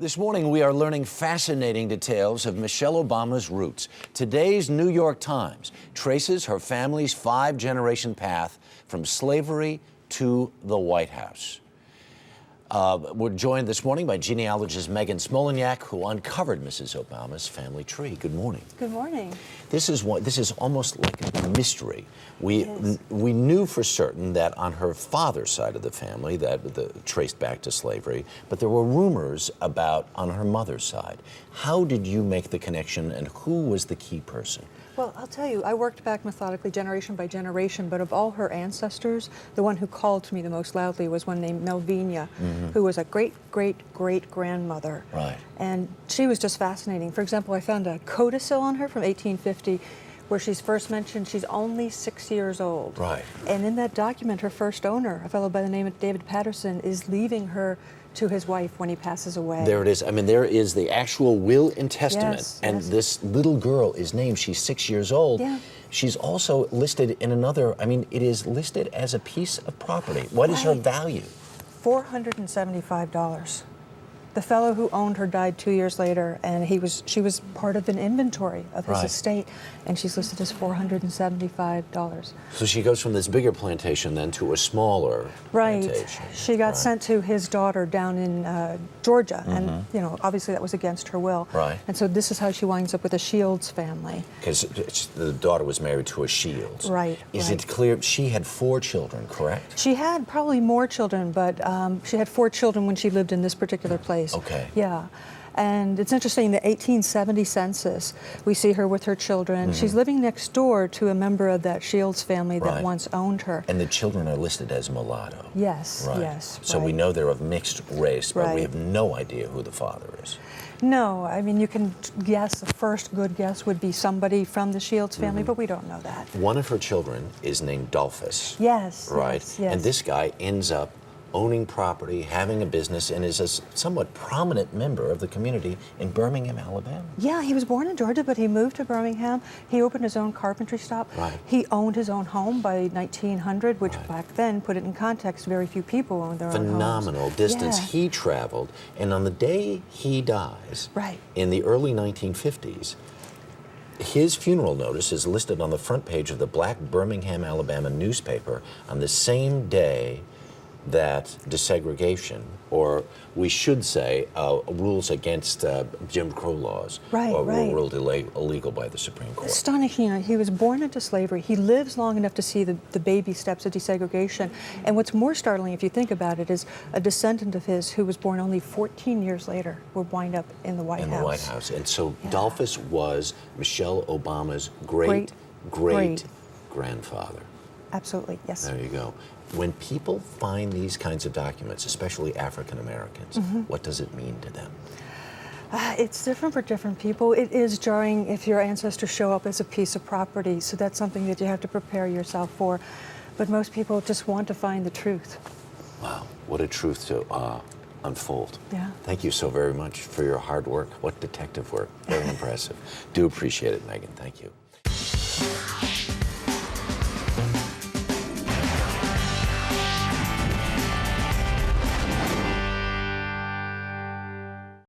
This morning, we are learning fascinating details of Michelle Obama's roots. Today's New York Times traces her family's five-generation path from slavery to the White House. We're joined this morning by genealogist Megan Smoleyak, who uncovered Mrs. Obama's family tree. Good morning. Good morning. This is almost like a mystery. We knew for certain that on her father's side of the family that traced back to slavery, but there were rumors about on her mother's side. How did you make the connection, and who was the key person? Well, I'll tell you, I worked back methodically generation by generation, but of all her ancestors, the one who called to me the most loudly was one named Melvina, who was a great-great-great-grandmother. Right. And she was just fascinating. For example, I found a codicil on her from 1850 where she's first mentioned she's only 6 years old. Right. And in that document, her first owner, a fellow by the name of David Patterson, is leaving her to his wife when he passes away. There it is. I mean, there is the actual will and testament, Yes, and yes. this little girl is named. She's 6 years old. Yeah. She's also listed in another, I mean, it is listed as a piece of property. What is her Right. value? $475. The fellow who owned her died 2 years later, and she was part of an inventory of his Right. estate, and she's listed as $475. So she goes from this bigger plantation then to a smaller Right. plantation. She got Right. sent to his daughter down in Georgia, and obviously that was against her will. Right. And so this is how she winds up with the Shields family. Because the daughter was married to a Shields. Right, Is right. it clear she had 4 children, correct? She had probably more children, but she had 4 children when she lived in this particular place. Okay. Yeah. And it's interesting, the 1870 census, we see her with her children. She's living next door to a member of that Shields family that Right. once owned her. And the children are listed as mulatto. Yes, Right. yes. So we right. know they're of mixed race, but we Right. have no idea who the father is. No, I mean, you can guess, the first good guess would be somebody from the Shields family, but we don't know that. One of her children is named Dolphus. Yes, Right. yes, yes. And this guy ends up owning property, having a business, and is a somewhat prominent member of the community in Birmingham, Alabama. Yeah, he was born in Georgia, but he moved to Birmingham. He opened his own carpentry shop. Right. He owned his own home by 1900, which Right. back then, put it in context, very few people owned their own homes. Phenomenal distance Yeah. he traveled, and on the day he dies, Right. in the early 1950s, his funeral notice is listed on the front page of the Black Birmingham, Alabama newspaper on the same day that desegregation, or we should say rules against Jim Crow laws, Right, were right. ruled illegal by the Supreme Court. Astonishing. He was born into slavery. He lives long enough to see the baby steps of desegregation. And what's more startling, if you think about it, is a descendant of his who was born only 14 years later would wind up in the White House. In the White House. And so Yeah. Dolphus was Michelle Obama's great grandfather. Absolutely, yes. There you go. When people find these kinds of documents, especially African Americans, what does it mean to them? It's different for different people. It is jarring if your ancestors show up as a piece of property, so that's something that you have to prepare yourself for. But most people just want to find the truth. Wow, what a truth to unfold. Yeah. Thank you so very much for your hard work. What detective work. Very impressive. Do appreciate it, Megan. Thank you.